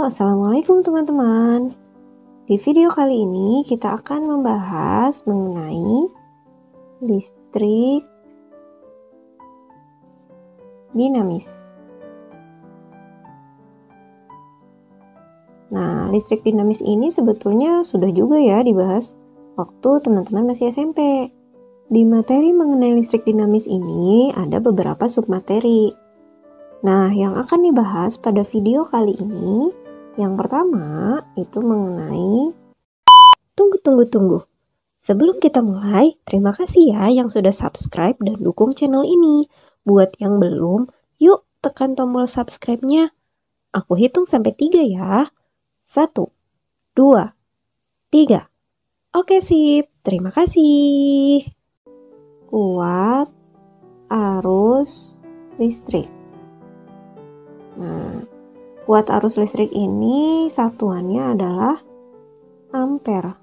Assalamualaikum teman-teman. Di video kali ini kita akan membahas mengenai listrik dinamis. Nah, listrik dinamis ini sebetulnya sudah juga ya dibahas waktu teman-teman masih SMP. Di materi mengenai listrik dinamis ini ada beberapa submateri. Nah, yang akan dibahas pada video kali ini, yang pertama itu mengenai Tunggu. Sebelum kita mulai, terima kasih ya yang sudah subscribe dan dukung channel ini. Buat yang belum, yuk tekan tombol subscribe-nya. Aku hitung sampai 3 ya. 1, 2, 3. Oke sip, terima kasih. Kuat arus listrik. Nah, kuat arus listrik ini satuannya adalah ampere.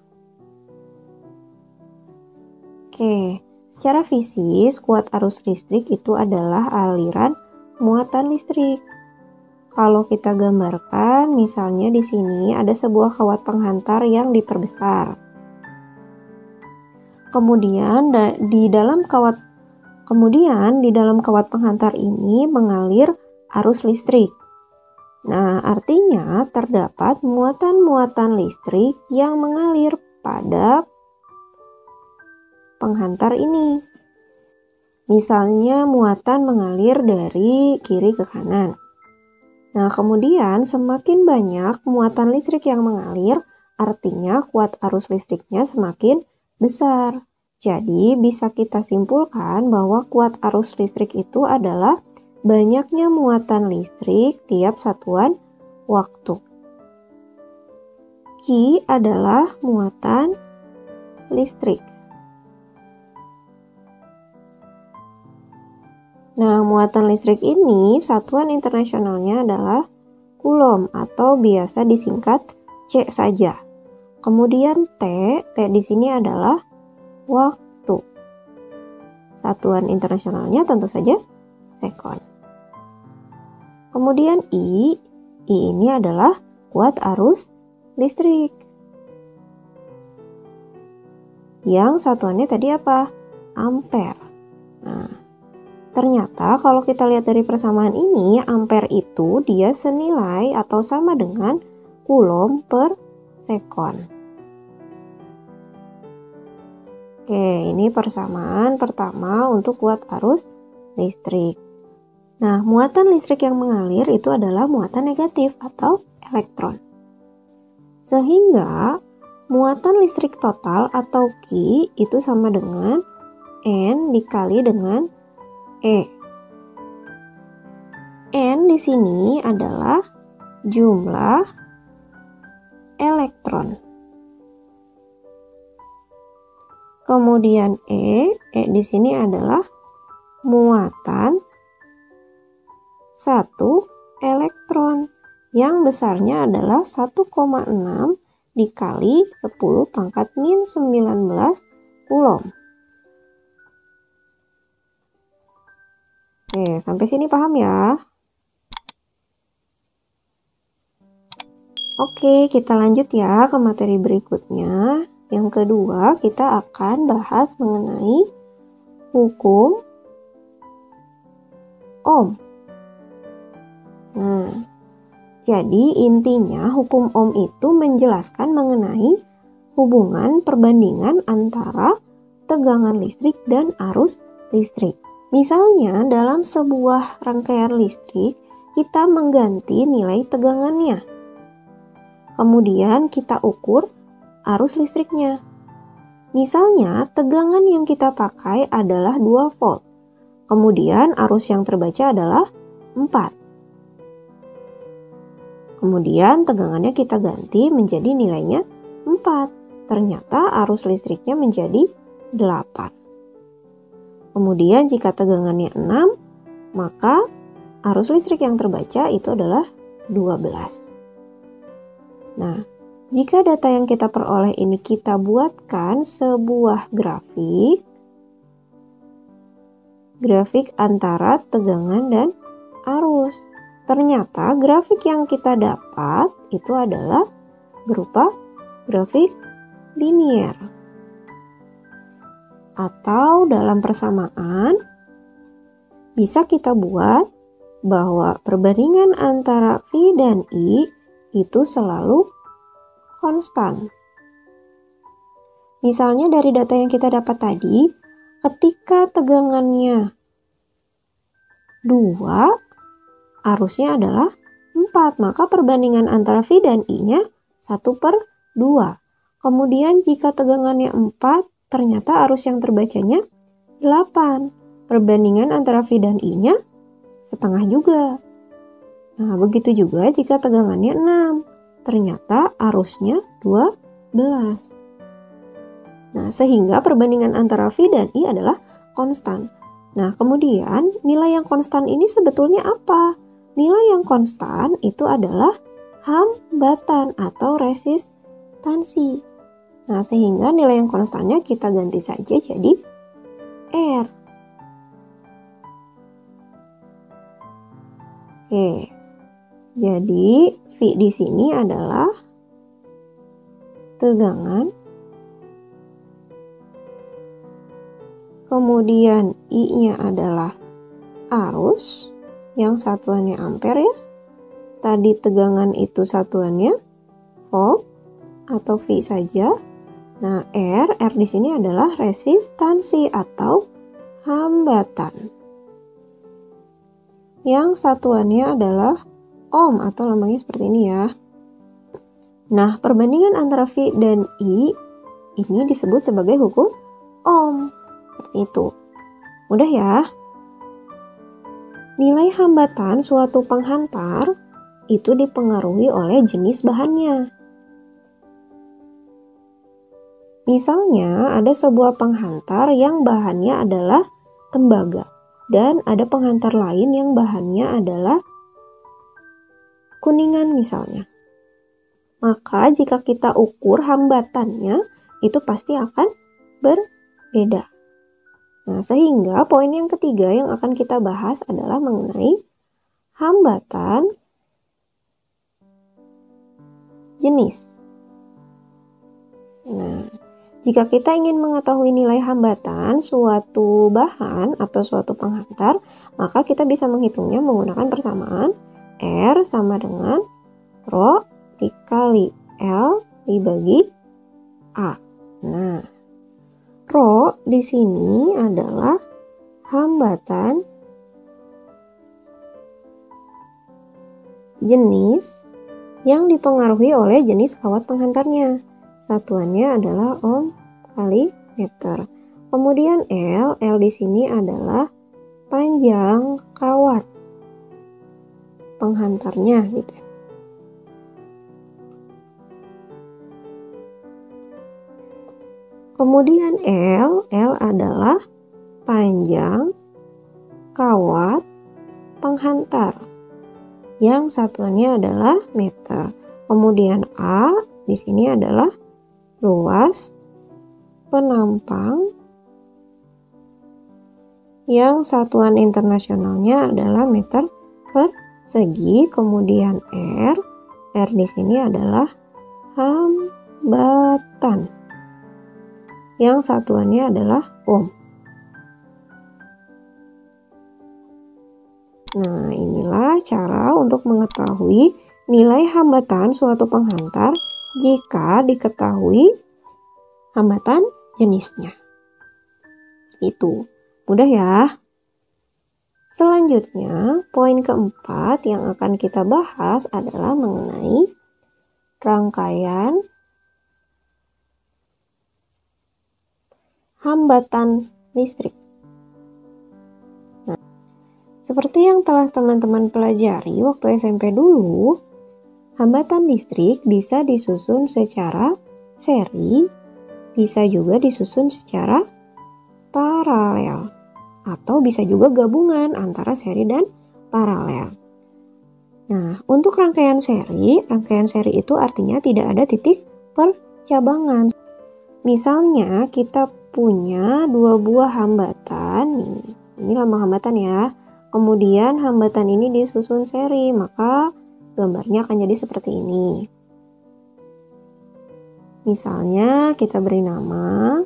Oke, secara fisis kuat arus listrik itu adalah aliran muatan listrik. Kalau kita gambarkan, misalnya di sini ada sebuah kawat penghantar yang diperbesar. Kemudian di dalam kawat penghantar ini mengalir arus listrik. Nah, artinya terdapat muatan-muatan listrik yang mengalir pada penghantar ini. Misalnya muatan mengalir dari kiri ke kanan. Nah, kemudian semakin banyak muatan listrik yang mengalir, artinya kuat arus listriknya semakin besar. Jadi, bisa kita simpulkan bahwa kuat arus listrik itu adalah banyaknya muatan listrik tiap satuan waktu. Q adalah muatan listrik. Nah, muatan listrik ini satuan internasionalnya adalah Coulomb atau biasa disingkat C saja. Kemudian T di sini adalah waktu. Satuan internasionalnya tentu saja sekon. Kemudian I ini adalah kuat arus listrik. Yang satuannya tadi apa? Ampere. Nah, ternyata kalau kita lihat dari persamaan ini, ampere itu dia senilai atau sama dengan Coulomb per sekon. Oke, ini persamaan pertama untuk kuat arus listrik. Nah, muatan listrik yang mengalir itu adalah muatan negatif atau elektron. Sehingga muatan listrik total atau Q itu sama dengan N dikali dengan E. N di sini adalah jumlah elektron. Kemudian E di sini adalah muatan satu elektron yang besarnya adalah 1,6 dikali 10 pangkat min 19 Coulomb. Oke, sampai sini paham ya? Oke, kita lanjut ya ke materi berikutnya. Yang kedua, kita akan bahas mengenai hukum Ohm. Nah, jadi intinya hukum Ohm itu menjelaskan mengenai hubungan perbandingan antara tegangan listrik dan arus listrik. Misalnya dalam sebuah rangkaian listrik, kita mengganti nilai tegangannya. Kemudian kita ukur arus listriknya. Misalnya tegangan yang kita pakai adalah 2 volt. Kemudian arus yang terbaca adalah 4. Kemudian tegangannya kita ganti menjadi nilainya 4. Ternyata arus listriknya menjadi 8. Kemudian jika tegangannya 6, maka arus listrik yang terbaca itu adalah 12. Nah, jika data yang kita peroleh ini kita buatkan sebuah grafik antara tegangan dan arus. Ternyata grafik yang kita dapat itu adalah berupa grafik linier. Atau dalam persamaan, bisa kita buat bahwa perbandingan antara V dan I itu selalu konstan. Misalnya dari data yang kita dapat tadi, ketika tegangannya 2, arusnya adalah 4, maka perbandingan antara V dan I-nya 1/2. Kemudian jika tegangannya 4, ternyata arus yang terbacanya 8. Perbandingan antara V dan I-nya setengah juga. Nah, begitu juga jika tegangannya 6, ternyata arusnya 12. Nah, sehingga perbandingan antara V dan I adalah konstan. Nah, kemudian nilai yang konstan ini sebetulnya apa? Nilai yang konstan itu adalah hambatan atau resistansi. Nah, sehingga nilai yang konstannya kita ganti saja jadi R. Oke, jadi V di sini adalah tegangan. Kemudian I-nya adalah arus yang satuannya ampere ya. Tadi tegangan itu satuannya volt atau V saja. Nah, R di sini adalah resistansi atau hambatan. Yang satuannya adalah ohm atau lambangnya seperti ini ya. Nah, perbandingan antara V dan I ini disebut sebagai hukum ohm. Seperti itu. Mudah ya? Nilai hambatan suatu penghantar itu dipengaruhi oleh jenis bahannya. Misalnya ada sebuah penghantar yang bahannya adalah tembaga dan ada penghantar lain yang bahannya adalah kuningan misalnya. Maka jika kita ukur hambatannya itu pasti akan berbeda. Nah, sehingga poin yang ketiga yang akan kita bahas adalah mengenai hambatan jenis. Nah, jika kita ingin mengetahui nilai hambatan suatu bahan atau suatu penghantar, maka kita bisa menghitungnya menggunakan persamaan R sama dengan Rho dikali L dibagi A. Nah, Rho di sini adalah hambatan jenis yang dipengaruhi oleh jenis kawat penghantarnya. Satuannya adalah ohm kali meter. Kemudian L di sini adalah panjang kawat penghantarnya gitu. Kemudian L adalah panjang kawat penghantar yang satuannya adalah meter. Kemudian A di sini adalah luas penampang yang satuan internasionalnya adalah meter persegi. Kemudian R di sini adalah hambatan yang satuannya adalah ohm. Nah, inilah cara untuk mengetahui nilai hambatan suatu penghantar jika diketahui hambatan jenisnya. Itu mudah ya. Selanjutnya, poin keempat yang akan kita bahas adalah mengenai rangkaian hambatan listrik. Nah, seperti yang telah teman-teman pelajari waktu SMP dulu, hambatan listrik bisa disusun secara seri, bisa juga disusun secara paralel, atau bisa juga gabungan antara seri dan paralel. Nah, untuk rangkaian seri itu artinya tidak ada titik percabangan. Misalnya kita punya dua buah hambatan nih. Ini lambang hambatan ya. Kemudian hambatan ini disusun seri, maka gambarnya akan jadi seperti ini. Misalnya kita beri nama,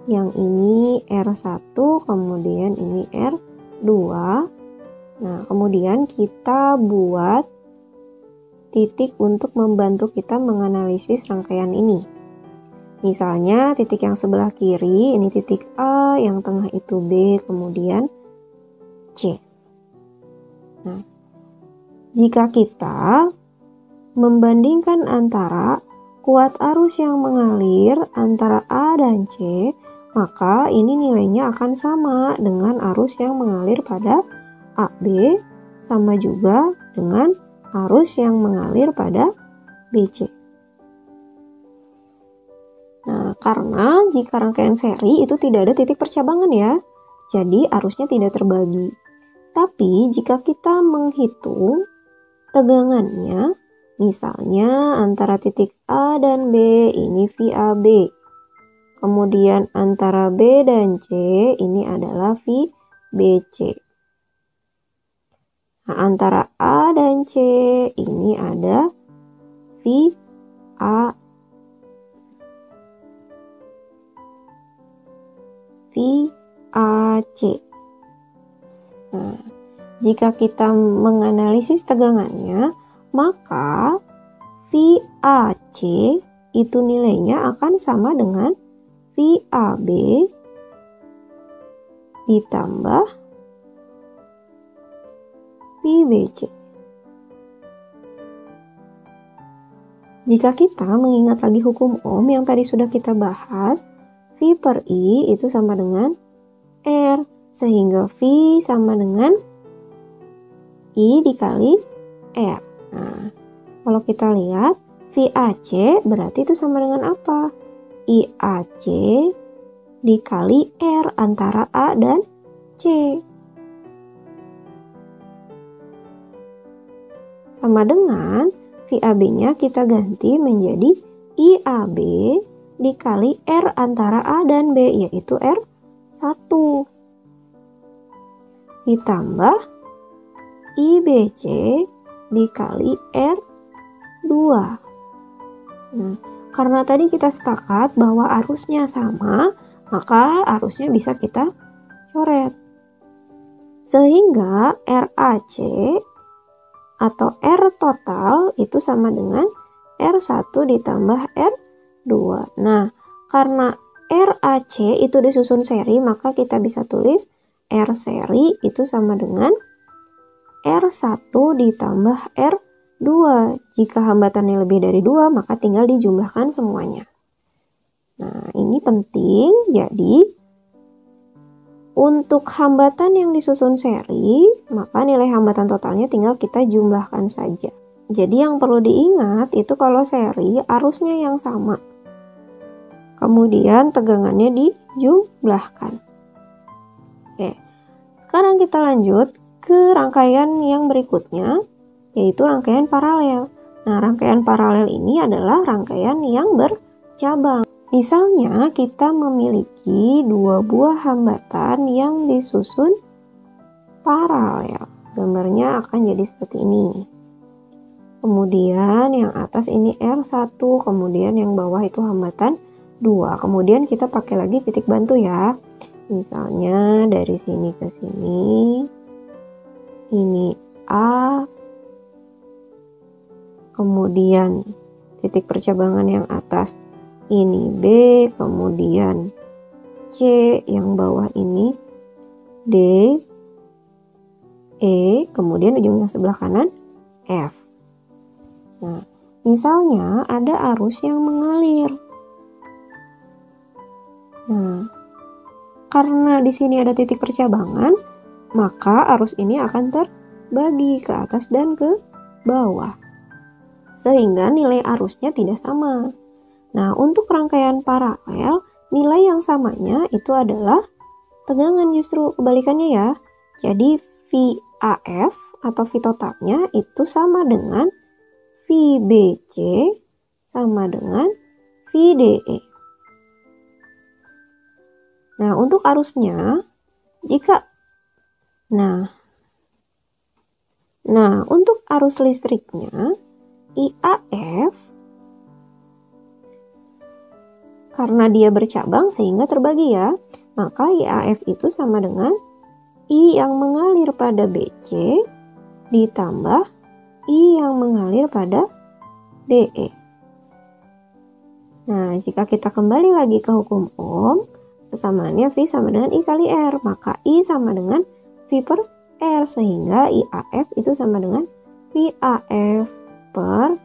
yang ini R1, kemudian ini R2. Nah, kemudian kita buat titik untuk membantu kita menganalisis rangkaian ini. Misalnya titik yang sebelah kiri, ini titik A, yang tengah itu B, kemudian C. Nah, jika kita membandingkan antara kuat arus yang mengalir antara A dan C, maka ini nilainya akan sama dengan arus yang mengalir pada AB, sama juga dengan arus yang mengalir pada BC. Nah, karena jika rangkaian seri itu tidak ada titik percabangan ya, jadi arusnya tidak terbagi. Tapi jika kita menghitung tegangannya, misalnya antara titik A dan B ini VAB. Kemudian antara B dan C ini adalah VBC. Nah, antara A dan C ini ada VAC. Nah, jika kita menganalisis tegangannya, maka VAC itu nilainya akan sama dengan VAB ditambah VBC. Jika kita mengingat lagi hukum Ohm yang tadi sudah kita bahas, V per I itu sama dengan R, sehingga V sama dengan I dikali R. Nah, kalau kita lihat VAC berarti itu sama dengan apa? IAC dikali R antara A dan C. Sama dengan VAB-nya kita ganti menjadi IAB dikali R antara A dan B, yaitu R1. Ditambah IBC dikali R2. Nah, karena tadi kita sepakat bahwa arusnya sama, maka arusnya bisa kita coret. Sehingga RAC atau R total itu sama dengan R1 ditambah R2. Nah, karena RAC itu disusun seri, maka kita bisa tulis R seri itu sama dengan R1 ditambah R2. Jika hambatannya lebih dari 2, maka tinggal dijumlahkan semuanya. Nah, ini penting. Jadi, untuk hambatan yang disusun seri, maka nilai hambatan totalnya tinggal kita jumlahkan saja. Jadi, yang perlu diingat itu kalau seri, arusnya yang sama. Kemudian, tegangannya dijumlahkan. Oke, sekarang kita lanjut ke rangkaian yang berikutnya, yaitu rangkaian paralel. Nah, rangkaian paralel ini adalah rangkaian yang bercabang. Misalnya, kita memiliki dua buah hambatan yang disusun paralel. Gambarnya akan jadi seperti ini. Kemudian yang atas ini R1, kemudian yang bawah itu hambatan 2. Kemudian kita pakai lagi titik bantu ya. Misalnya dari sini ke sini, ini A, kemudian titik percabangan yang atas ini B, kemudian C, yang bawah ini D, E, kemudian ujung yang sebelah kanan F. Nah, misalnya ada arus yang mengalir. Nah, karena di sini ada titik percabangan, maka arus ini akan terbagi ke atas dan ke bawah. Sehingga nilai arusnya tidak sama. Nah, untuk rangkaian paralel, nilai yang samanya itu adalah tegangan, justru kebalikannya ya. Jadi VAF atau V totalnya itu sama dengan VBC sama dengan VDE. Nah, untuk arusnya, Nah, untuk arus listriknya, IAF, karena dia bercabang sehingga terbagi ya, maka IAF itu sama dengan I yang mengalir pada BC ditambah I yang mengalir pada DE. Nah, jika kita kembali lagi ke hukum Ohm, persamaannya V sama dengan I kali R, maka I sama dengan V per R, sehingga IAF itu sama dengan VAF per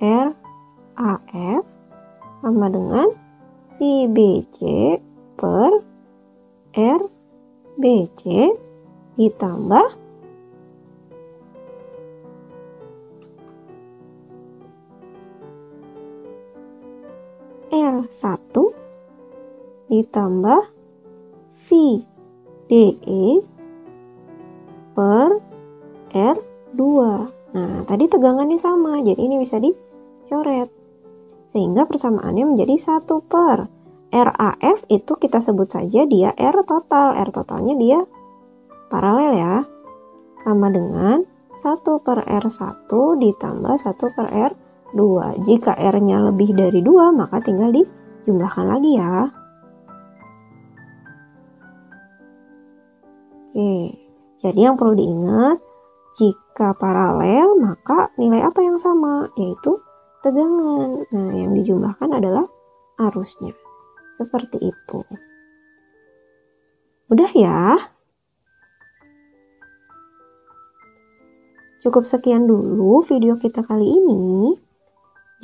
RAF sama dengan VBC per RBC ditambah R1 ditambah VDE per R2. Nah, tadi tegangannya sama, jadi ini bisa dicoret. Sehingga persamaannya menjadi 1 per RAF itu kita sebut saja dia R total. R totalnya dia paralel ya. Sama dengan 1 per R1 ditambah 1 per R2. Jika R-nya lebih dari 2, maka tinggal dijumlahkan lagi ya. Oke, jadi yang perlu diingat, jika paralel maka nilai apa yang sama? Yaitu tegangan. Nah, yang dijumlahkan adalah arusnya. Seperti itu. Udah ya? Cukup sekian dulu video kita kali ini.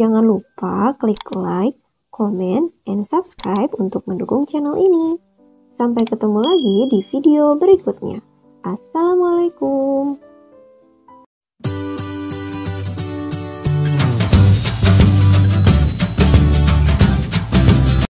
Jangan lupa klik like, comment, and subscribe untuk mendukung channel ini. Sampai ketemu lagi di video berikutnya. Assalamualaikum.